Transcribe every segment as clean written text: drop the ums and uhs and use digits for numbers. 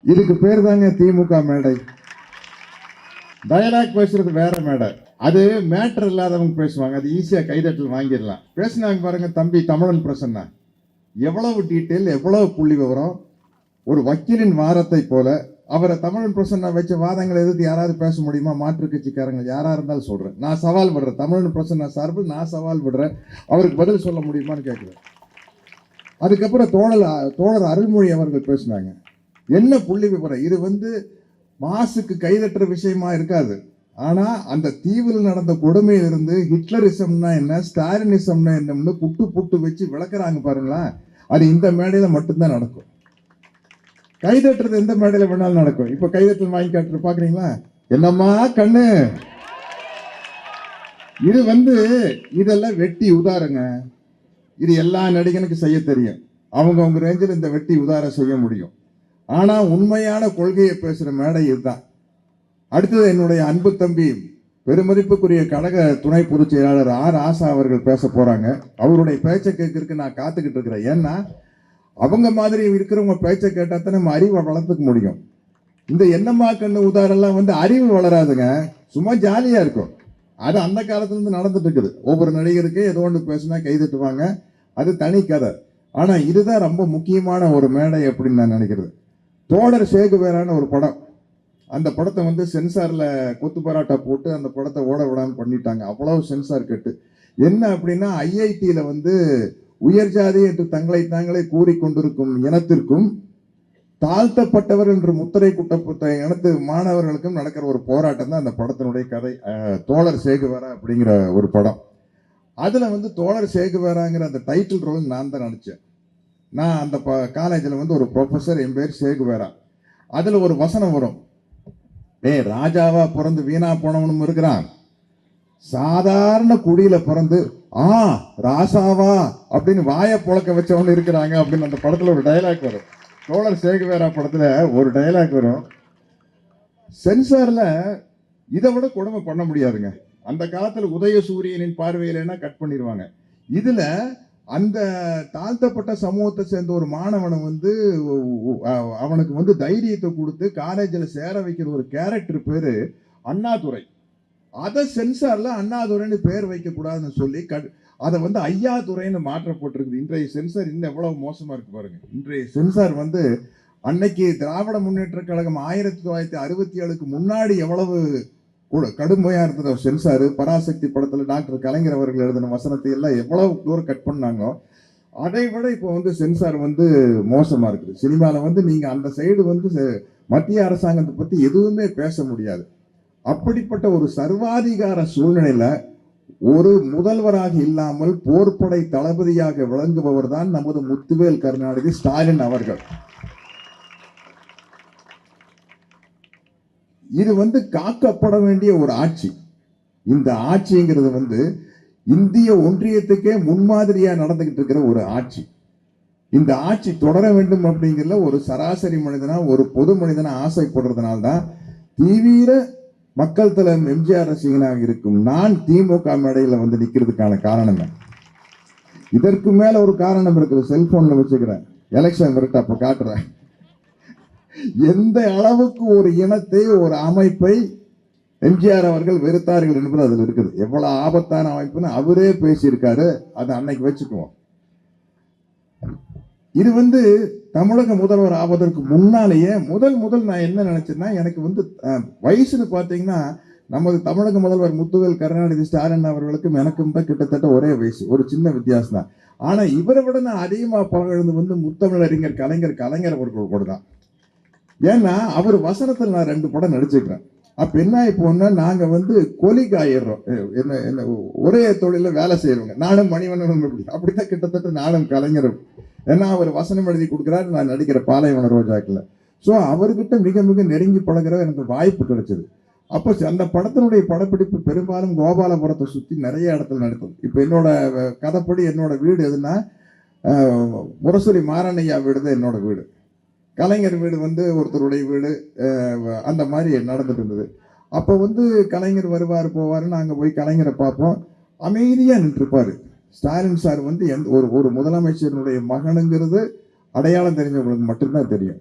இதுக்கு பேர் தாங்க திமுக மேடை. டயலாக் பேசுறது வேற மேடை. அது மேட்டர் இல்லாதவங்க பேசுவாங்க, அது ஈஸியா கைதட்டல் வாங்கிடலாம். பேசினாங்க பாருங்க தம்பி தமிழன் பிரசன்னா, எவ்வளவு டீட்டெயில், எவ்வளவு புள்ளி விவரம். ஒரு வக்கீலின் வாரத்தை போல அவரை தமிழன் பிரசன்னா வச்ச வாதங்களை எதிர்த்து யாராவது பேச முடியுமா? மாற்று கட்சிக்காரங்க யாரா இருந்தாலும் சொல்றேன், நான் சவால் விடுறேன். தமிழன் பிரசன்னா சார்பில் நான் சவால் விடுறேன், அவருக்கு பதில் சொல்ல முடியுமான்னு கேட்குறேன். அதுக்கப்புறம் தோழர் அருள்மொழி அவர்கள் பேசினாங்க, என்ன புள்ளி விவரம். இது மாசுக்கு கைதட்டுற விஷயமா இருக்காது. ஆனா அந்த தீவில் நடந்த கொடுமையிலிருந்து ஹிட்லரிசம்னா என்ன, ஸ்டாலினிசம்னா என்னன்னு புட்டு புட்டு வச்சு விளக்குறாங்க பாருங்களா. அது இந்த மேடையில மட்டும்தான் நடக்கும். கைதட்டுறது எந்த மேடையில வேணாலும் நடக்கும். இப்ப கைதட்டல் வாங்கி காட்டுற பாக்குறீங்களா, என்னம்மா கண்ணு. இது இதெல்லாம் வெட்டி உதாருங்க. இது எல்லா நடிகனுக்கு செய்ய தெரியும், அவங்க ரேஞ்சில் இந்த வெட்டி உதார செய்ய முடியும். ஆனா உண்மையான கொள்கையை பேசுற மேடை இதுதான். அடுத்தது என்னுடைய அன்பு தம்பி பெருமதிப்புக்குரிய கழக துணை பொதுச் செயலாளர் ஆர் ஆசா அவர்கள் பேச போறாங்க. அவருடைய பேச்சை கேட்கறதுக்கு நான் காத்துக்கிட்டு இருக்கிறேன். ஏன்னா அவங்க மாதிரி இருக்கிறவங்க பேச்சை கேட்டா தான் நம்ம அறிவை வளர்த்துக்க முடியும். இந்த என்னம்மா கண்ணு உதாரெல்லாம் அறிவு வளராதுங்க, சும்மா ஜாலியா இருக்கும். அது அந்த காலத்துல இருந்து நடந்துட்டு இருக்குது. ஒவ்வொரு நடிகருக்கு ஏதோ ஒன்று பேசினா கைதட்டுவாங்க, அது தனி கதை. ஆனா இதுதான் ரொம்ப முக்கியமான ஒரு மேடை அப்படின்னு நான் நினைக்கிறது. தோழர் சேகுவேரான ஒரு படம், அந்த படத்தை சென்சார்ல கொத்து பராட்டா போட்டு அந்த படத்தை ஓட விடாம பண்ணிட்டாங்க. அவ்வளவு சென்சார் கட்டு. என்ன அப்படின்னா, ஐஐடியில உயர் ஜாதி என்று தங்களை தாங்களே கூறிக்கொண்டிருக்கும் இனத்திற்கும் தாழ்த்தப்பட்டவர் என்று முத்திரை குட்டப்பட்ட இனத்து மாணவர்களுக்கும் நடக்கிற ஒரு போராட்டம் தான் அந்த படத்தினுடைய கதை. தோழர் சேகுவேரா அப்படிங்கிற ஒரு படம். அதுல தோழர் சேகுவேராங்கிற அந்த டைட்டில் ரோல் நான் தான் நடிச்சேன். நான் அந்த காலேஜில் ஒரு ப்ரொஃபஸர், என் பேர் சேகுவேரா. அதுல ஒரு வசனம் வரும், ராஜாவா பிறந்து வீணா போனவனும் இருக்கிறான், சாதாரண குடியில பிறந்து ராசாவா அப்படின்னு வாய புழக்க வச்சவனு இருக்கிறாங்க அப்படின்னு அந்த படத்துல ஒரு டைலாக் வரும். தோழர் சேகுவேரா படத்துல ஒரு டைலாக் வரும். சென்சார்ல இதை விட கொடுமை பண்ண முடியாதுங்க. அந்த காலத்துல உதயசூரியனின் பார்வையிலன்னா கட் பண்ணிடுவாங்க. இதுல அந்த தாழ்த்தப்பட்ட சமூகத்தை சேர்ந்த ஒரு மாணவனை அவனுக்கு தைரியத்தை கொடுத்து காலேஜில் சேர வைக்கிற ஒரு கேரக்டர் பேரு அண்ணாதுரை. அதை சென்சார்ல அண்ணாதுரைன்னு பேர் வைக்க கூடாதுன்னு சொல்லி அதை ஐயாதுரைன்னு மாற்றப்பட்டிருக்குது. இன்றைய சென்சார் இன்னும் எவ்வளவு மோசமா இருக்கு பாருங்க. இன்றைய சென்சார் அன்னைக்கு திராவிட முன்னேற்ற கழகம் 1967க்கு முன்னாடி எவ்வளவு கடுமையா இருந்தது சென்சார். பராசக்தி படத்துல டாக்டர் கலைஞர் அவர்கள் எழுதின வசனத்தை எல்லாம் எவ்வளவு தூரம் கட் பண்ணாங்க. அதை விட இப்போ சென்சார் மோசமா இருக்குது. சினிமால நீங்க அந்த சைடு மத்திய அரசாங்கத்தை பத்தி எதுவுமே பேச முடியாது. அப்படிப்பட்ட ஒரு சர்வாதிகார சூழ்நிலையில ஒரு முதல்வராக இல்லாமல் போர்ப்படை தளபதியாக விளங்குபவர் தான் நமது முத்துவேல் கருணாநிதி ஸ்டாலின் அவர்கள். இது காக்கப்பட வேண்டிய ஒரு ஆட்சி. இந்த ஆட்சிங்கிறது இந்திய ஒன்றியத்துக்கே முன்மாதிரியா நடந்துகிட்டு இருக்கிற ஒரு ஆட்சி. இந்த ஆட்சி தொடர வேண்டும் அப்படிங்கிறதுல ஒரு சராசரி மனிதனா, ஒரு பொது மனிதனா ஆசைப்படுறதுனால்தான் தீவிர மக்கள் தலைவர் எம்ஜிஆர் ரசிகனாக இருக்கும் நான் திமுக மேடையில நிக்கிறதுக்கான காரணம். இதற்கு மேல ஒரு காரணம் இருக்குது, செல்போன்ல வச்சுக்கிறேன், எலெக்ஷன் விரட்டு அப்ப காட்டுறேன். எந்த அளவுக்கு ஒரு இனத்தை, ஒரு அமைப்பை எம்ஜிஆர் அவர்கள் வெறுத்தார்கள் என்பது அதில் இருக்குது. எவ்வளவு ஆபத்தான அமைப்புன்னு அவரே பேசியிருக்காரு. அதை அன்னைக்கு வச்சுக்குவோம். இது தமிழக முதல்வர் ஆவதற்கு முன்னாலேயே முதல் நான் என்ன நினைச்சேன்னா, எனக்கு வயசுன்னு பார்த்தீங்கன்னா நமது தமிழக முதல்வர் முத்துவேல் கருணாநிதி ஸ்டாலின் அவர்களுக்கும் எனக்கும் தான் கிட்டத்தட்ட ஒரே வயசு, ஒரு சின்ன வித்தியாசம் தான். ஆனா இவரை விட நான் அதிகமா பழகிறது முத்தமிழறிஞர் கலைஞர் அவர்கள் கூட தான். ஏன்னா அவர் வசனத்தில் நான் 2 படம் நடிச்சுக்கிறேன். அப்ப என்ன இப்போன்னா, நாங்க கொலிக்கு ஆயிடுறோம். என்ன ஒரே தொழில வேலை செய்யறவங்க. நானும் மணிவண்ணனும் அப்படித்தான் கிட்டத்தட்ட நானும் கலைஞரும். ஏன்னா அவர் வசனம் எழுதி கொடுக்குறாரு, நான் நடிக்கிற பாலைவன ரோஜாக்குல. ஸோ அவர்கிட்ட மிக மிக நெருங்கி பழகிற எனக்கு வாய்ப்பு கிடைச்சது. அப்போ அந்த படத்தினுடைய படப்பிடிப்பு பெரும்பாலும் கோபாலபுரத்தை சுற்றி நிறைய இடத்துல நடக்கும். இப்போ என்னோட கதைப்படி என்னோட வீடு எதுன்னா, முரசொலி மாரண்யா வீடு தான் என்னோட வீடு. கலைஞர் வீடு ஒருத்தருடைய வீடு. அந்த மாதிரி நடந்துட்டு இருந்தது. அப்போ கலைஞர் வருவார் போவார், நாங்கள் போய் கலைஞரை பார்ப்போம். அமைதியாக நின்றுருப்பார். ஸ்டாலின் சார் ஒரு முதலமைச்சருடைய மகனுங்கிறது அடையாளம் தெரிஞ்சவங்களுக்கு மட்டும்தான் தெரியும்.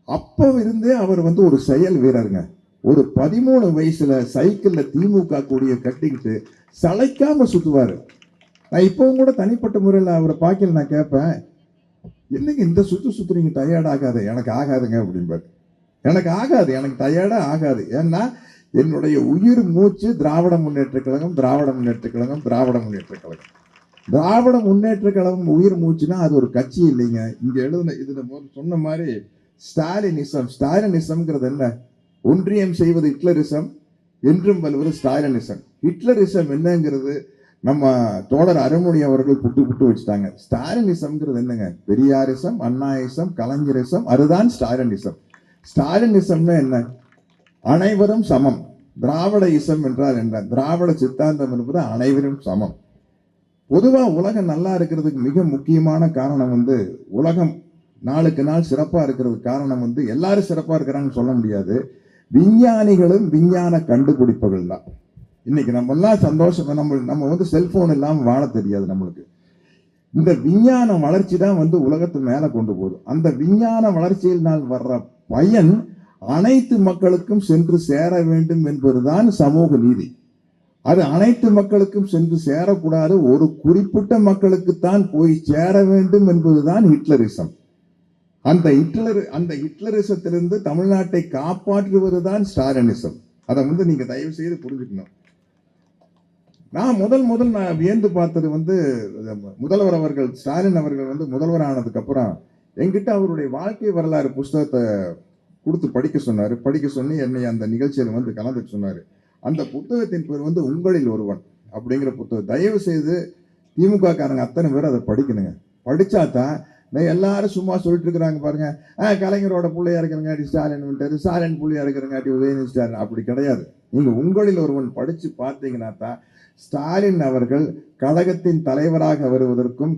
அப்போ இருந்தே அவர் வந்து ஒரு செயல் வீரருங்க. ஒரு 13 வயசுல சைக்கிள்ல திமுக கொடியை கட்டிக்கிட்டு சளைக்காம சுத்துவாரு. நான் இப்பவும் கூட தனிப்பட்ட முறையில் அவரை பார்க்கல, நான் கேட்பேன், என்னங்க இந்த சுத்துறீங்க, டயர்ட் ஆகாது? எனக்கு ஆகாதுங்க அப்படிம்பாரு. எனக்கு ஆகாது, எனக்கு டயர்டா ஆகாது. ஏன்னா என்னுடைய உயிர் மூச்சு திராவிட முன்னேற்ற கழகம், திராவிட முன்னேற்ற கழகம், திராவிட முன்னேற்ற கழகம். திராவிட முன்னேற்ற கழகம் உயிர் மூச்சுன்னா அது ஒரு கட்சி இல்லைங்க. இங்க எழுதுன இதுல சொன்ன மாதிரி ஸ்டாலினிசம். ஸ்டாலினிசம்ங்கிறது என்ன? ஒன்றியம் செய்வது ஹிட்லரிசம், என்றும் வல்வது ஸ்டாலினிசம். ஹிட்லரிசம் என்னங்கிறது நம்ம தோழர் அருண்மொழி அவர்கள் புட்டு வச்சுட்டாங்க. ஸ்டாலினிசம்ங்கிறது என்னங்க? பெரியாரிசம், அண்ணாயிசம், கலைஞரிசம், அதுதான் ஸ்டாலினிசம். ஸ்டாலினிசம்னா என்ன? அனைவரும் சமம். திராவிட இசம் என்றால் என்ன? திராவிட சித்தாந்தம் என்பது அனைவரும் சமம். பொதுவா உலகம் நல்லா இருக்கிறதுக்கு மிக முக்கியமான காரணம் வந்து, உலகம் நாளுக்கு நாள் சிறப்பா இருக்கிறதுக்கு காரணம் வந்து, எல்லாரும் சிறப்பா இருக்கிறாங்கன்னு சொல்ல முடியாது, விஞ்ஞானிகளும் விஞ்ஞான கண்டுபிடிப்புகள் தான். இன்னைக்கு நம்ம எல்லாம் சந்தோஷம். நம்ம வந்து செல்போன் இல்லாம வாழ தெரியாது நம்மளுக்கு. இந்த விஞ்ஞான வளர்ச்சி தான் வந்து உலகத்து மேல கொண்டு போகுது. அந்த விஞ்ஞான வளர்ச்சியினால் வர்ற பயன் அனைத்து மக்களுக்கும் சென்று சேர வேண்டும் என்பதுதான் சமூக நீதி. அது அனைத்து மக்களுக்கும் சென்று சேரக்கூடாது, ஒரு குறிப்பிட்ட மக்களுக்குத்தான் போய் சேர வேண்டும் என்பதுதான் ஹிட்லரிசம். அந்த ஹிட்லரிசத்திலிருந்து தமிழ்நாட்டை காப்பாற்றுவதுதான் ஸ்டாலினிசம். அதை வந்து நீங்க தயவு செய்து புரிஞ்சுக்கணும். நான் முதல் நான் வியந்து பார்த்தது வந்து, முதல்வர் அவர்கள், ஸ்டாலின் அவர்கள் வந்து முதல்வர் ஆனதுக்கு அப்புறம் என்கிட்ட அவருடைய வாழ்க்கை வரலாறு புஸ்தகத்தை கொடுத்து படிக்க சொல்லி என்னை அந்த நிகழ்ச்சியில் வந்து கலந்துக்க சொன்னாரு. அந்த புத்தகத்தின் பேர் வந்து உங்களில் ஒருவன் அப்படிங்கிற புத்தகம். தயவு செய்து திமுக காரங்க அத்தனை பேர் அதை படிக்கணுங்க. படிச்சாதான், எல்லாரும் சும்மா சொல்லிட்டு இருக்கிறாங்க பாருங்க, கலைஞரோட பிள்ளையா இருக்கிறங்காட்டி ஸ்டாலின் விட்டாரு, ஸ்டாலின் பிள்ளையா இருக்கிறங்காட்டி உதயநிதி ஸ்டாலின். அப்படி கிடையாது. நீங்க உங்களில் ஒருவன் படிச்சு பார்த்தீங்கன்னா தான் ஸ்டாலின் அவர்கள் கழகத்தின் தலைவராக வருவதற்கும்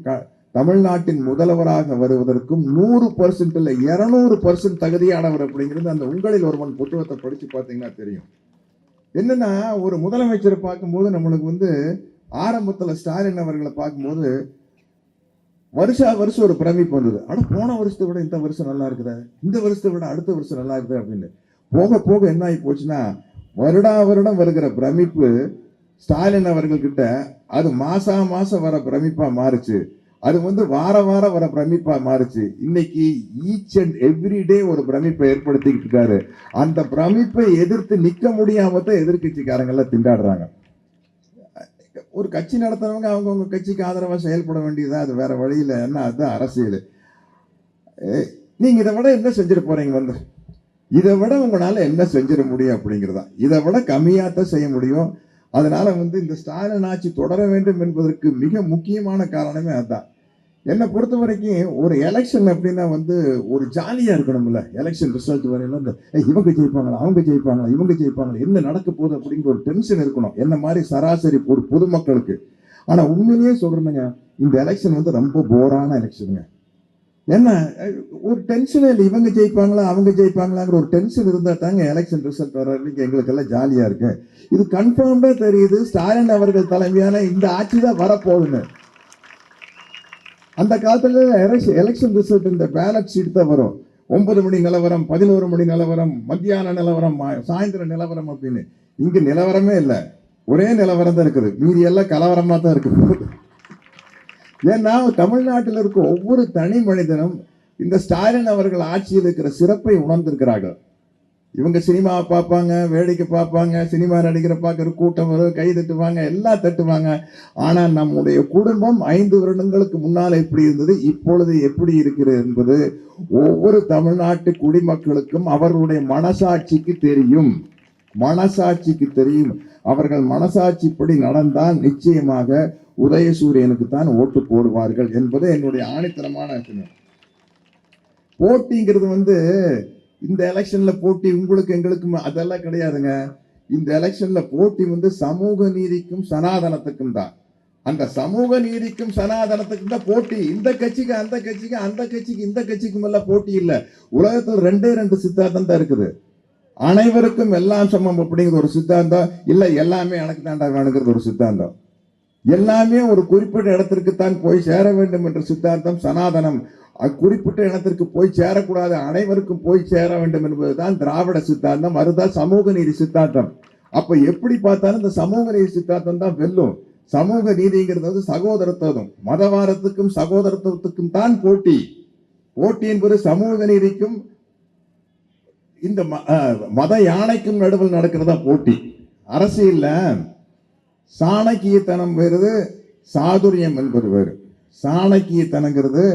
தமிழ்நாட்டின் முதல்வராக வருவதற்கும் 100% இல்லை 200% தகுதியானவர் அப்படிங்கிறது அந்த உங்களில் ஒருவன் புத்தகத்தை படிச்சு பார்த்தீங்கன்னா தெரியும். என்னன்னா, ஒரு முதலமைச்சரை பார்க்கும்போது நம்மளுக்கு வந்து ஆரம்பத்தில் ஸ்டாலின் அவர்களை பார்க்கும்போது வருஷம் ஒரு பிரமிப்பு வந்தது. ஆனா போன வருஷத்தை விட இந்த வருஷம் நல்லா இருக்குதா, இந்த வருஷத்தை விட அடுத்த வருஷம் நல்லா இருக்குதா அப்படின்னு. போக போக என்ன ஆகி போச்சுன்னா, வருடம் வருகிற பிரமிப்பு ஸ்டாலின் அவர்கள் கிட்ட அது மாசம் வர பிரமிப்பா மாறுச்சு. அது வந்து வாரம் வர பிரமிப்பா மாறுச்சு. இன்னைக்கு ஈச் அண்ட் எவ்ரி டே ஒரு பிரமிப்பை ஏற்படுத்திக்கிட்டு இருக்காரு. அந்த பிரமிப்பை எதிர்த்து நிக்க முடியாம தான் எதிர்கட்சிக்காரங்க எல்லாம் திண்டாடுறாங்க. ஒரு கட்சி நடத்துறவங்க அவங்கவுங்க கட்சிக்கு ஆதரவா செயல்பட வேண்டியதா, அது வேற வழியில என்ன, அதுதான் அரசியல். நீங்க இதை விட என்ன செஞ்சிட போறீங்க? வந்து இதை விட உங்களால என்ன செஞ்சிட முடியும் அப்படிங்கிறதா. இதை விட கம்மியாத்தான் செய்ய முடியும். அதனால வந்து இந்த ஸ்டாலின் ஆட்சி தொடர வேண்டும் என்பதற்கு மிக முக்கியமான காரணமே அதுதான். என்னை பொறுத்த வரைக்கும் ஒரு எலெக்ஷன் அப்படின்னா வந்து ஒரு ஜாலியா இருக்கணும்ல. எலெக்ஷன் ரிசல்ட் வரையில இந்த இவங்க ஜெயிப்பாங்களா, அவங்க ஜெயிப்பாங்களா, இவங்க ஜெயிப்பாங்களா, என்ன நடக்க போகுது அப்படிங்கிற ஒரு டென்ஷன் இருக்கணும், என்ன மாதிரி சராசரி ஒரு பொதுமக்களுக்கு. ஆனா உண்மையிலேயே சொல்றேனுங்க, இந்த எலெக்ஷன் வந்து ரொம்ப போரான எலெக்ஷனுங்க. என்ன ஒரு டென்ஷன் இல்லை, இவங்க ஜெயிப்பாங்களா அவங்க ஜெயிப்பாங்களாங்கிற ஒரு டென்ஷன் இருந்தா தாங்க எலெக்ஷன் ரிசல்ட் வர வரைக்கும் எங்களுக்கு எல்லாம் ஜாலியா இருக்கு. இது கன்ஃபார்ம்டா தெரியுது, ஸ்டாலின் அவர்கள் தலைமையான இந்த ஆட்சி தான் வரப்போகுதுன்னு. அந்த காலத்துல எலெக்ஷன் ரிசல்ட் இந்த பேலட் ஷீட் தான் வரும். 9 மணி நிலவரம், 11 மணி நிலவரம், மத்தியான நிலவரம், சாயந்தர நிலவரம் அப்படின்னு. இங்க நிலவரமே இல்லை, ஒரே நிலவரம் தான் இருக்குது, மீதி எல்லாம் கலவரமா தான் இருக்கு. ஏன்னா தமிழ்நாட்டில் இருக்க ஒவ்வொரு தனி மனிதனும் இந்த ஸ்டாலின் அவர்கள் ஆட்சியில் இருக்கிற சிறப்பை உணர்ந்திருக்கிறார்கள். இவங்க சினிமாவை பார்ப்பாங்க, வேடிக்கை பார்ப்பாங்க, சினிமா நடிகரை பார்க்குற கூட்டம் வரும், கை தட்டுவாங்க, எல்லாம் தட்டுவாங்க. ஆனால் நம்முடைய குடும்பம் 5 வருடங்களுக்கு முன்னால் எப்படி இருந்தது, இப்பொழுது எப்படி இருக்கிறது என்பது ஒவ்வொரு தமிழ்நாட்டு குடிமக்களுக்கும் அவர்களுடைய மனசாட்சிக்கு தெரியும். அவர்கள் மனசாட்சிப்படி நடந்தால் நிச்சயமாக உதயசூரியனுக்கு தான் ஓட்டு போடுவார்கள் என்பது என்னுடைய ஆணித்தரமான எண்ணம். போட்டிங்கிறது வந்து இந்த எலெக்ஷன்ல போட்டி உங்களுக்கு எங்களுக்கும் அதெல்லாம் கிடையாதுங்க. இந்த எலெக்ஷன்ல போட்டி வந்து சமூக நீதிக்கும் சனாதனத்துக்கும் தான். அந்த சமூக நீதிக்கும் சனாதனத்துக்கும் தான் போட்டி. இந்த கட்சிக்கு அந்த கட்சிக்கு, அந்த கட்சிக்கு இந்த கட்சிக்கும் எல்லாம் போட்டி இல்லை. உலகத்தில் 2 சித்தாந்தம் தான் இருக்குது. அனைவருக்கும் எல்லாம் சமம் அப்படிங்கிற ஒரு சித்தாந்தம் இல்லை, எல்லாமே எனக்கு தாண்டா வேணுங்கிறது ஒரு சித்தாந்தம். எல்லாமே ஒரு குறிப்பிட்ட இடத்திற்கு தான் போய் சேர வேண்டும் என்ற சித்தாந்தம் சனாதனம். குறிப்பிட்ட இனத்திற்கு போய் சேரக்கூடாது, அனைவருக்கும் போய் சேர வேண்டும் என்பதுதான் திராவிட சித்தாந்தம். அதுதான் சமூக நீதி சித்தாந்தம். அப்ப எப்படி பார்த்தாலும் இந்த சமூக நீதி சித்தாந்தம் தான் வெல்லும். சமூக நீதிங்கிறது வந்து சகோதரத்துவம், மதவாரத்துக்கும் சகோதரத்துவத்துக்கும் தான் போட்டி. போட்டி என்பது சமூக நீதிக்கும் இந்த மத யானைக்கும் நடுவில் நடக்கிறதா போட்டி. அரசியல்ல சாணக்கியத்தனம் வேறு, சாதுரியம் என்பது வேறு. சாணக்கியத்தனங்கிறது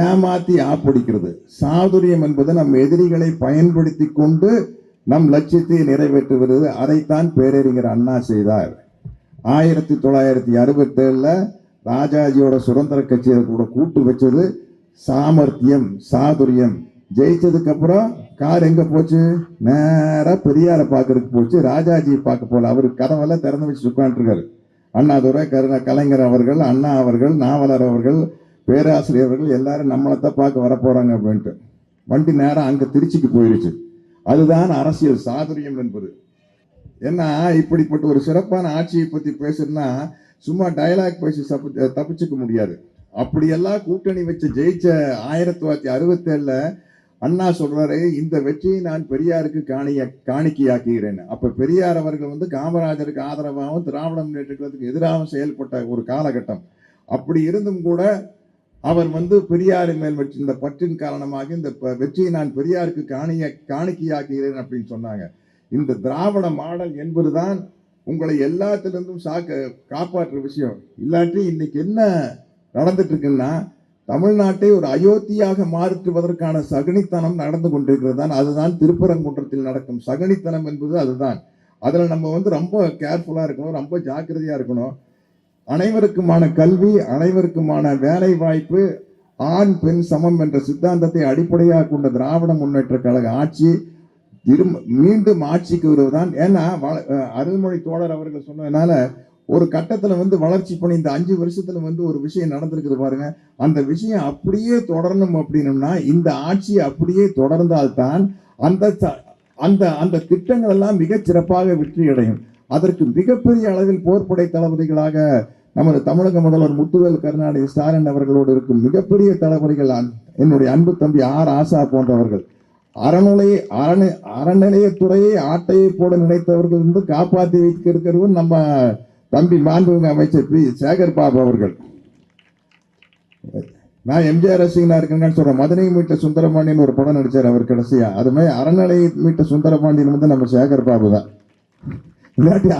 ஏமாத்தி ஆப்பிடிக்கிறது. சாதுரியம் என்பது நம் எதிரிகளை பயன்படுத்தி கொண்டு நம் லட்சியத்தை நிறைவேற்றுகிறது. அதைத்தான் பேரறிஞர் அண்ணா செய்தார். 1967 ராஜாஜியோட சுதந்திர கட்சியை கூட கூட்டு வச்சது சாமர்த்தியம், சாதுரியம். ஜெயிச்சதுக்கு அப்புறம் கார் எங்க போச்சு? நேரா பெரியாரை பார்க்கறதுக்கு போச்சு, ராஜாஜியை பார்க்க போல. அவரு கதவெல்லாம் திறந்து வச்சு உட்காந்துருக்காரு. அண்ணாதுரை, கலைஞர் அவர்கள், அண்ணா அவர்கள், நாவலர் அவர்கள், பேராசிரியர் அவர்கள் எல்லாரும் நம்மளைத்தான் பார்க்க வரப்போறாங்க அப்படின்ட்டு வண்டி நேரம் அங்க திருச்சிக்கு போயிருச்சு. அதுதான் அரசியல் சாதுரியம் என்பது. ஏன்னா இப்படிப்பட்ட ஒரு சிறப்பான ஆட்சியை பத்தி பேசுறதுன்னா சும்மா டயலாக் பேசி தப்பிச்சுக்க முடியாது. அப்படியெல்லாம் கூட்டணி வச்சு ஜெயிச்ச 1967 அண்ணா சொல்றாரு, இந்த வெற்றியை நான் பெரியாருக்கு காணிக்கையாக்குகிறேன். அப்ப பெரியார் அவர்கள் வந்து காமராஜருக்கு ஆதரவாகவும் திராவிட முன்னேற்ற கழகத்துக்கு எதிராகவும் செயல்பட்ட ஒரு காலகட்டம். அப்படி இருந்தும் கூட அவர் வந்து பெரியாரின் மேல் இந்த பற்றின் காரணமாக இந்த வெற்றியை நான் பெரியாருக்கு காணிக்கையாக்குகிறேன் அப்படின்னு சொன்னாங்க. இந்த திராவிட மாடல் என்பதுதான் உங்களை எல்லாத்திலிருந்தும் காப்பாற்றுற விஷயம். இல்லாட்டி இன்னைக்கு என்ன நடந்துட்டு இருக்குன்னா, தமிழ்நாட்டை ஒரு அயோத்தியாக மாற்றுவதற்கான சகனித்தனம் நடந்து கொண்டிருக்கிறது தான். அதுதான் திருப்பரங்குன்றத்தில் நடக்கும் சகனித்தனம் என்பது அதுதான். அதுல நம்ம வந்து ரொம்ப கேர்ஃபுல்லா இருக்கணும், ரொம்ப ஜாக்கிரதையா இருக்கணும். அனைவருக்குமான கல்வி, அனைவருக்குமான வேலை வாய்ப்பு, ஆண் பெண் சமம் என்ற சித்தாந்தத்தை அடிப்படையாக கொண்ட திராவிட முன்னேற்ற கழக ஆட்சி மீண்டும் ஆட்சிக்கு வருவதுதான். ஏன்னா அருள்மொழி தோழர் அவர்கள் சொன்னதுனால ஒரு கட்டத்துல வந்து வளர்ச்சி பண்ணி இந்த 5 வருஷத்துல வந்து ஒரு விஷயம் நடந்திருக்குது பாருங்க. அந்த விஷயம் அப்படியே தொடரணும் அப்படின்னம்னா இந்த ஆட்சி அப்படியே தொடர்ந்தால்தான் அந்த அந்த அந்த திட்டங்கள் எல்லாம் மிகச் சிறப்பாக வெற்றி அடையும். அதற்கு மிகப்பெரிய அளவில் போர்ப்படை தளபதிகளாக நமது தமிழக முதல்வர் முத்துவேல் கருணாநிதி ஸ்டாலின் அவர்களோடு இருக்கும் மிகப்பெரிய தளபதிகள் என்னுடைய அன்பு தம்பி ஆசா போன்றவர்கள். அறநிலையத்துறையை ஆட்டையை போட நினைத்தவர்கள் வந்து காப்பாற்றி வைத்திருக்கிறவர் நம்ம தம்பி மாண்புமிகு அமைச்சர் பி சேகர் பாபு அவர்கள். நான் எம்ஜிஆர் ரசிகனா இருக்கேன்னு சொல்றேன். மதுரை மீட்ட சுந்தரபாண்டியன் ஒரு படம் நடிச்சார் அவர் கடைசியா. அது மாதிரி அறநிலை மீட்ட சுந்தரபாண்டியன் வந்து நம்ம சேகர் பாபு தான். இல்லாட்டி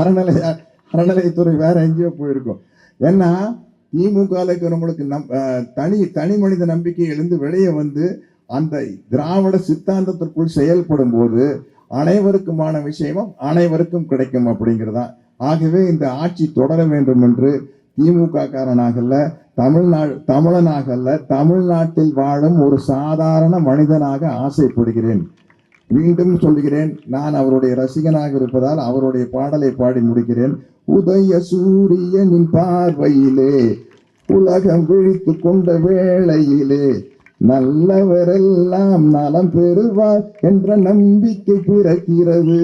அறநிலையத்துறை வேற எங்கேயோ போயிருக்கும். ஏன்னா திமுக இருக்கிறவங்களுக்கு தனி மனித நம்பிக்கை எழுந்து வெளியே வந்து அந்த திராவிட சித்தாந்தத்திற்குள் செயல்படும் போது அனைவருக்குமான விஷயமும் அனைவருக்கும் கிடைக்கும் அப்படிங்கிறதா. ஆகவே இந்த ஆட்சி தொடர வேண்டும் என்று திமுக காரனாகல்ல, தமிழனாகல்ல, தமிழ்நாட்டில் வாழும் ஒரு சாதாரண மனிதனாக ஆசைப்படுகிறேன். மீண்டும் சொல்கிறேன், நான் அவருடைய ரசிகனாக இருப்பதால் அவருடைய பாடலை பாடி முடிக்கிறேன். உதய சூரியனின் பார்வையிலே உலகம் விழித்து கொண்ட வேளையிலே நல்லவரெல்லாம் நலம் பெறுவார் என்ற நம்பிக்கை பிறக்கிறது.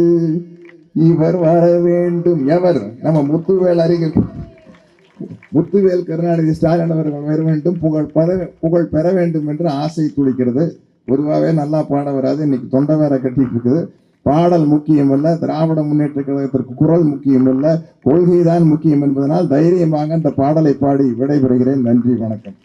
இவர் வர வேண்டும். எவர்? நம்ம முத்துவேல் கருணாநிதி ஸ்டாலின் அவர்கள் வர வேண்டும், புகழ் பெற வேண்டும் என்று ஆசை துடிக்கிறது. பொதுவாகவே நல்லா பாட வராது, இன்னைக்கு தொண்டை வேற கட்டிட்டு இருக்குது. பாடல் முக்கியம் அல்ல, திராவிட முன்னேற்ற கழகத்திற்கு குரல் முக்கியம் அல்ல, கொள்கைதான் முக்கியம் என்பதனால் தைரியமாக அந்த பாடலை பாடி விடைபெறுகிறேன். நன்றி, வணக்கம்.